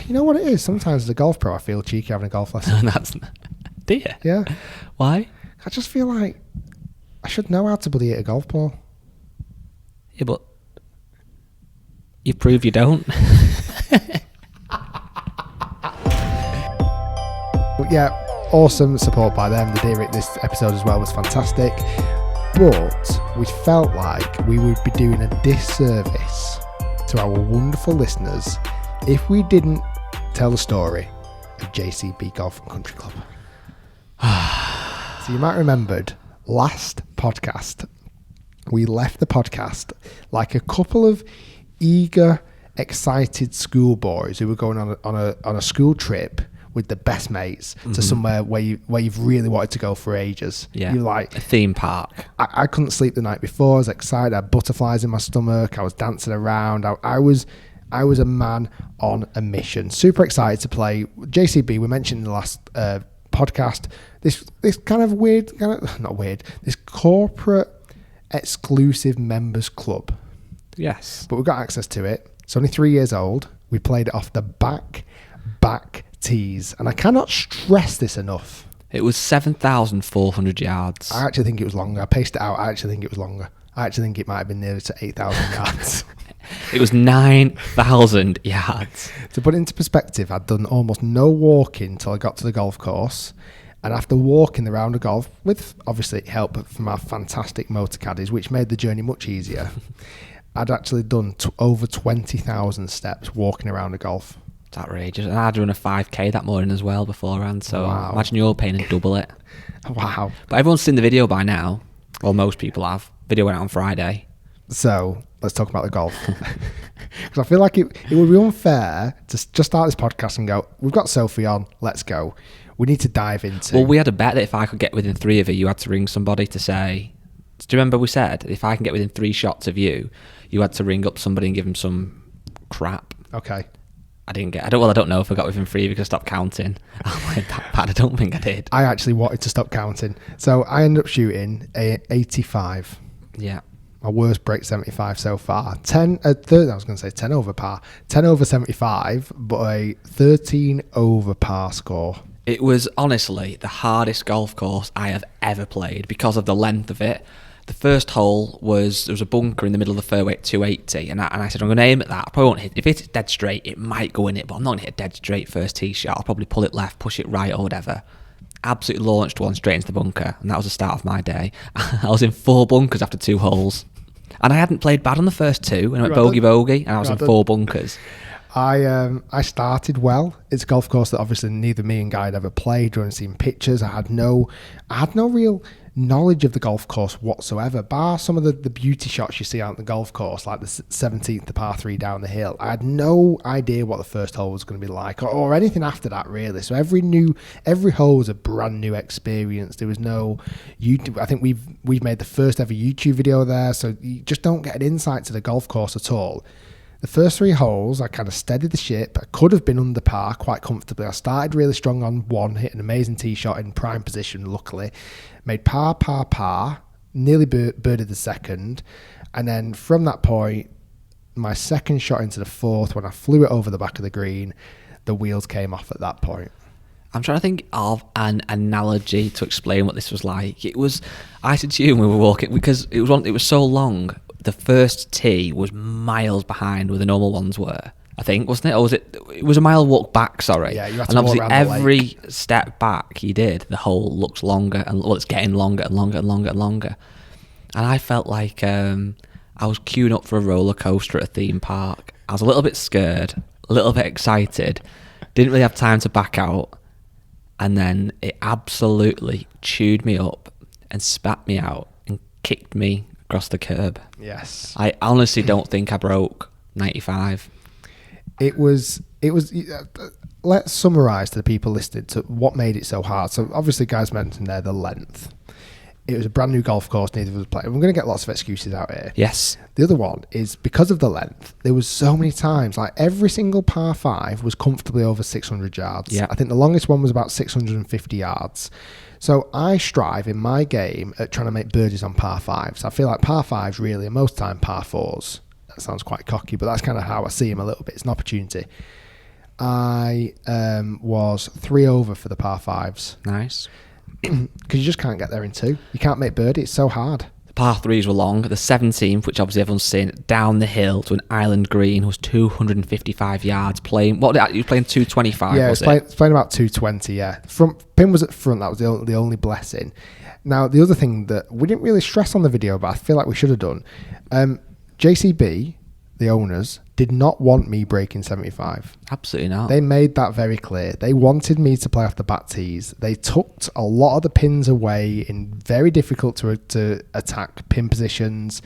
you know what it is? Sometimes as a golf pro, I feel cheeky having a golf lesson. Do you? Yeah. Why? I just feel like I should know how to bloody hit a golf ball. Yeah, but you prove you don't. Yeah, awesome support by them. The day this episode as well was fantastic. But we felt like we would be doing a disservice to our wonderful listeners if we didn't tell the story of JCB Golf and Country Club. So you might remembered last podcast, we left the podcast like a couple of eager, excited schoolboys who were going on a school trip with the best mates to somewhere where you've really wanted to go for ages. Yeah, you're like a theme park. I couldn't sleep the night before. I was excited. I had butterflies in my stomach. I was dancing around. I was a man on a mission. Super excited to play JCB. We mentioned in the last podcast this kind of weird, this corporate exclusive members club. Yes, but we got access to it. It's only 3 years old. We played it off the back tees, and I cannot stress this enough. It was 7,400 yards. I actually think it was longer. I paced it out. I actually think it was longer. I actually think it might have been nearer to 8,000 yards. It was 9,000 yards. To put it into perspective, I'd done almost no walking till I got to the golf course. And after walking the round of golf, with obviously help from our fantastic motor caddies, which made the journey much easier, I'd actually done over 20,000 steps walking around the golf. It's outrageous. And I'd run a 5k that morning as well beforehand, so wow. Imagine you're paying and double it. Wow. But everyone's seen the video by now. Well, most people have. Video went out on Friday. So let's talk about the golf. Because I feel like it would be unfair to just start this podcast and go, we've got Sophie on, let's go. We need to dive into... Well, we had a bet that if I could get within 3 of you had to ring somebody to say... Do you remember we said, if I can get within 3 shots of you, you had to ring up somebody and give them some crap? Okay. I didn't get... I don't know if I got within 3 because I stopped counting. I went that bad. I don't think I did. I actually wanted to stop counting. So I ended up shooting 85. Yeah. My worst break 75 so far. 10 over par. 10 over 75, but a 13 over par score. It was honestly the hardest golf course I have ever played because of the length of it. The first hole there was a bunker in the middle of the fairway at 280, and I said, I'm going to aim at that. I probably won't hit. If it's dead straight, it might go in it, but I'm not going to hit a dead straight first tee shot. I'll probably pull it left, push it right, or whatever. Absolutely launched one straight into the bunker, and that was the start of my day. I was in 4 bunkers after 2 holes, and I hadn't played bad on the first 2, and I went bogey, and I was in 4 bunkers. I started well. It's a golf course that obviously neither me and Guy had ever played. Or seen pictures. I had no real knowledge of the golf course whatsoever, bar some of the beauty shots you see out on the golf course, like the 17th, the par 3 down the hill. I had no idea what the first hole was going to be like, or anything after that really. So every hole was a brand new experience. There was no YouTube. I think we've made the first ever YouTube video there, so you just don't get an insight to the golf course at all. The first 3 holes, I kind of steadied the ship. I could have been under par quite comfortably. I started really strong on 1, hit an amazing tee shot in prime position, luckily. Made par, nearly birdied the second. And then from that point, my second shot into the 4th, when I flew it over the back of the green, the wheels came off at that point. I'm trying to think of an analogy to explain what this was like. I said to you when we were walking, because it was so long, the first tee was miles behind where the normal ones were, I think, wasn't it? Or was it? It was a mile walk back, sorry. Yeah, you have to walk around every the lake. step back you did, the hole looks longer, and it's getting longer and longer and longer and longer. And I felt like I was queuing up for a roller coaster at a theme park. I was a little bit scared, a little bit excited, didn't really have time to back out, and then it absolutely chewed me up and spat me out and kicked me across the curb. Yes. I honestly don't think I broke 95. It was let's summarise to the people listening to what made it so hard. So obviously guys mentioned there the length. It was a brand new golf course, neither of us played. We're going to get lots of excuses out here. Yes. The other one is because of the length, there was so many times, like every single par 5 was comfortably over 600 yards. Yeah. I think the longest one was about 650 yards. So I strive in my game at trying to make birdies on par 5s. I feel like par 5s really, and most time par 4s. That sounds quite cocky, but that's kind of how I see them a little bit. It's an opportunity. I was 3 over for the par 5s. Nice. Because you just can't get there in 2. You can't make birdie. It's so hard. The par 3s were long. The 17th, which obviously everyone's seen, down the hill to an island green, was 255 yards. Playing, what you were playing 225, yeah, was it? It's playing about 220, yeah. Pin was at front. That was the only blessing. Now, the other thing that we didn't really stress on the video, but I feel like we should have done, JCB, the owners, did not want me breaking 75. Absolutely not. They made that very clear. They wanted me to play off the back tees. They tucked a lot of the pins away in very difficult to attack pin positions.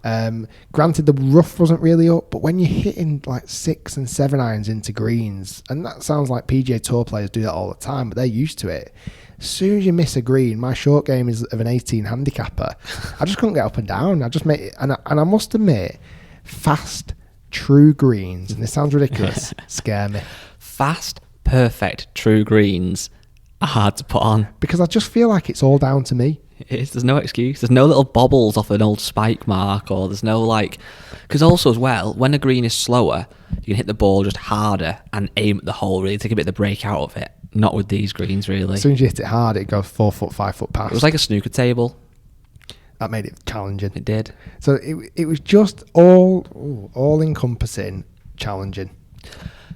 Granted, the rough wasn't really up, but when you're hitting like 6 and 7 irons into greens, and that sounds like PGA Tour players do that all the time, but they're used to it. As soon as you miss a green, my short game is of an 18 handicapper. I just couldn't get up and down. I just made it, and I must admit, fast, true greens, and this sounds ridiculous, scare me. Fast, perfect, true greens are hard to put on. Because I just feel like it's all down to me. It is. There's no excuse. There's no little bobbles off an old spike mark, or there's no like... Because also as well, when a green is slower, you can hit the ball just harder and aim at the hole, really take a bit of the break out of it. Not with these greens, really. As soon as you hit it hard, it goes 4 foot, 5 foot past. It was like a snooker table. That made it challenging. It did. So it was just all encompassing, challenging.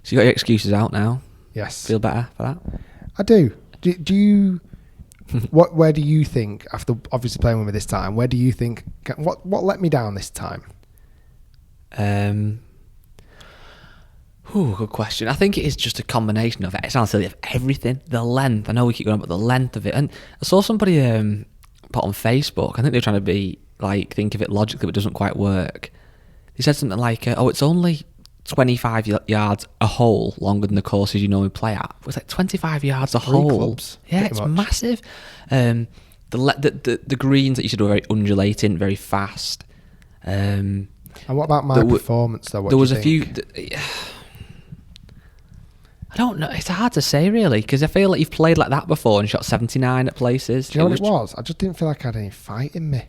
So you got your excuses out now. Yes. Feel better for that? I do. Do you... Where do you think, after obviously playing with me this time, where do you think... What let me down this time? Good question. I think it is just a combination of it. It sounds silly, of everything. The length. I know we keep going on, but the length of it. And I saw somebody put on Facebook, I think they're trying to be like, think of it logically, but it doesn't quite work. They said something like, it's only 25 yards a hole longer than the courses you normally play at. It's like 25 yards a 3 hole. clubs, Yeah, it's much. massive. The greens that you said were very undulating, very fast. And what about my performance, though? What there do was you a think? few... I don't know. It's hard to say, really, because I feel like you've played like that before and shot 79 at places. Do you know what it was? I just didn't feel like I had any fight in me.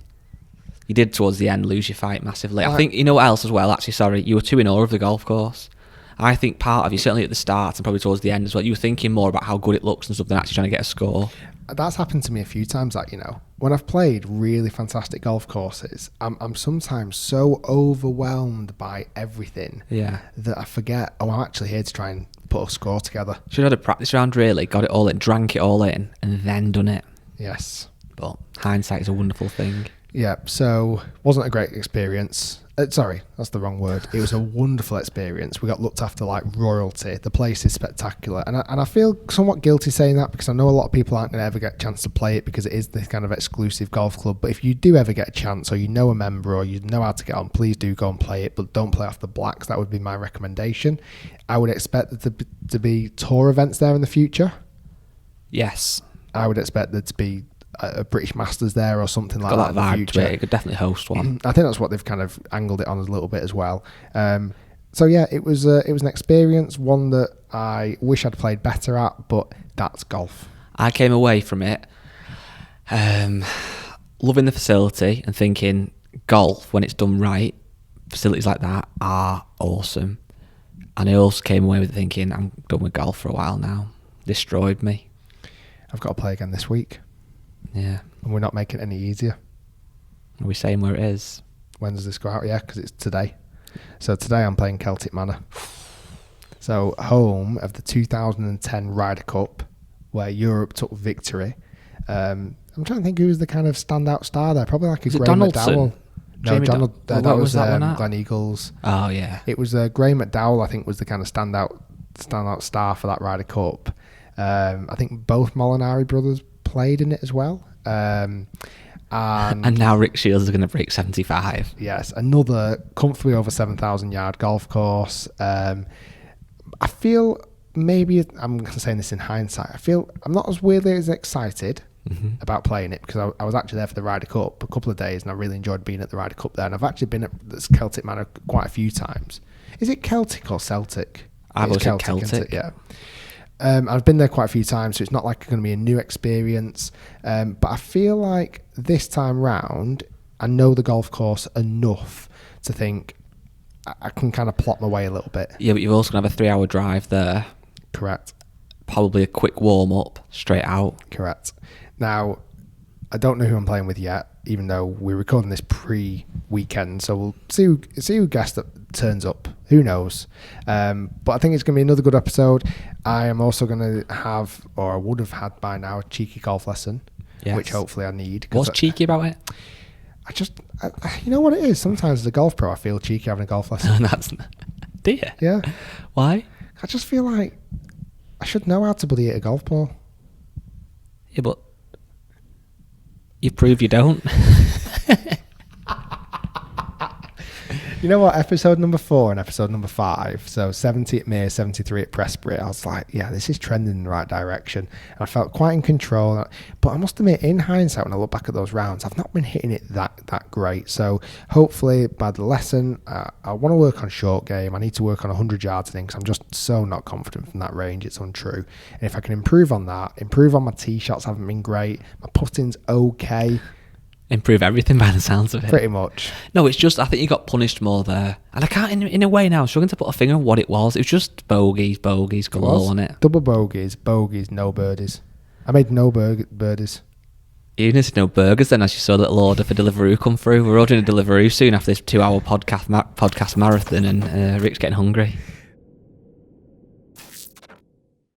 You did towards the end lose your fight massively. I think, you know what else as well, actually, sorry, you were too in awe of the golf course. I think part of you, certainly at the start and probably towards the end as well, you were thinking more about how good it looks and stuff than actually trying to get a score. That's happened to me a few times, that, you know. When I've played really fantastic golf courses, I'm sometimes so overwhelmed by everything that I forget, I'm actually here to try and put a score together. Should have had a practice round, really, got it all in, drank it all in, and then done it. Yes. But hindsight is a wonderful thing. Yeah, so wasn't a great experience. Sorry, that's the wrong word. It was a wonderful experience. We got looked after like royalty. The place is spectacular. And I feel somewhat guilty saying that because I know a lot of people aren't going to ever get a chance to play it because it is this kind of exclusive golf club. But if you do ever get a chance, or you know a member, or you know how to get on, please do go and play it. But don't play off the blacks. That would be my recommendation. I would expect there to be tour events there in the future. Yes. I would expect there to be a British Masters there or something like Got that vibe in the future. to it. It could definitely host one. I think that's what they've kind of angled it on a little bit as well. So yeah, it was an experience, one that I wish I'd played better at, but that's golf. I came away from it loving the facility and thinking golf, when it's done right, facilities like that are awesome. And I also came away with thinking, I'm done with golf for a while now. Destroyed me. I've got to play again this week. Yeah. And we're not making it any easier. Are we saying where it is? When does this go out? Yeah, because it's today. So today I'm playing Celtic Manor. So home of the 2010 Ryder Cup, where Europe took victory. I'm trying to think who was the kind of standout star there. Probably like a Graham McDowell. No, that was Glenn Eagles. Oh, yeah. It was Graham McDowell, I think, was the kind of standout star for that Ryder Cup. I think both Molinari brothers played in it as well. And now Rick Shiels is going to break 75. Yes, another comfortably over 7,000 yard golf course. I feel maybe, I'm saying this in hindsight, I feel I'm not as weirdly as excited about playing it because I was actually there for the Ryder Cup a couple of days and I really enjoyed being at the Ryder Cup there, and I've actually been at this Celtic Manor quite a few times. Is it Celtic or Celtic? I was Celtic. Isn't it? Yeah. I've been there quite a few times, so it's not like it's going to be a new experience. But I feel like this time round, I know the golf course enough to think I can kind of plot my way a little bit. Yeah, but you're also going to have a 3-hour drive there. Correct. Probably a quick warm-up, straight out. Correct. Now, I don't know who I'm playing with yet, even though we're recording this pre-weekend, so we'll see who guest that turns up. Who knows? But I think it's going to be another good episode. I am also going to have, or I would have had by now, a cheeky golf lesson, which hopefully I need. What's cheeky about it? You know what it is? Sometimes as a golf pro, I feel cheeky having a golf lesson. Do you? Yeah. Why? I just feel like I should know how to bloody hit a golf ball. Yeah, but you prove you don't. You know what? Episode number 4 and episode number 5. So 70 at Manor, 73 at Prestbury. I was like, yeah, this is trending in the right direction. And I felt quite in control. But I must admit, in hindsight, when I look back at those rounds, I've not been hitting it that great. So hopefully, by the lesson, I want to work on short game. I need to work on 100 yards, I think, because I'm just so not confident from that range. It's untrue. And if I can improve on that, improve on my tee shots, haven't been great. My putting's okay. Improve everything by the sounds of it. Pretty much. No, it's just, I think you got punished more there. And I can't, in a way now, I'm struggling to put a finger on what it was. It was just bogeys galore on it. Double bogeys, no birdies. I made no birdies. You didn't no burgers then, as you saw a little order for Deliveroo come through. We're ordering a Deliveroo soon after this 2-hour podcast marathon, and Rick's getting hungry.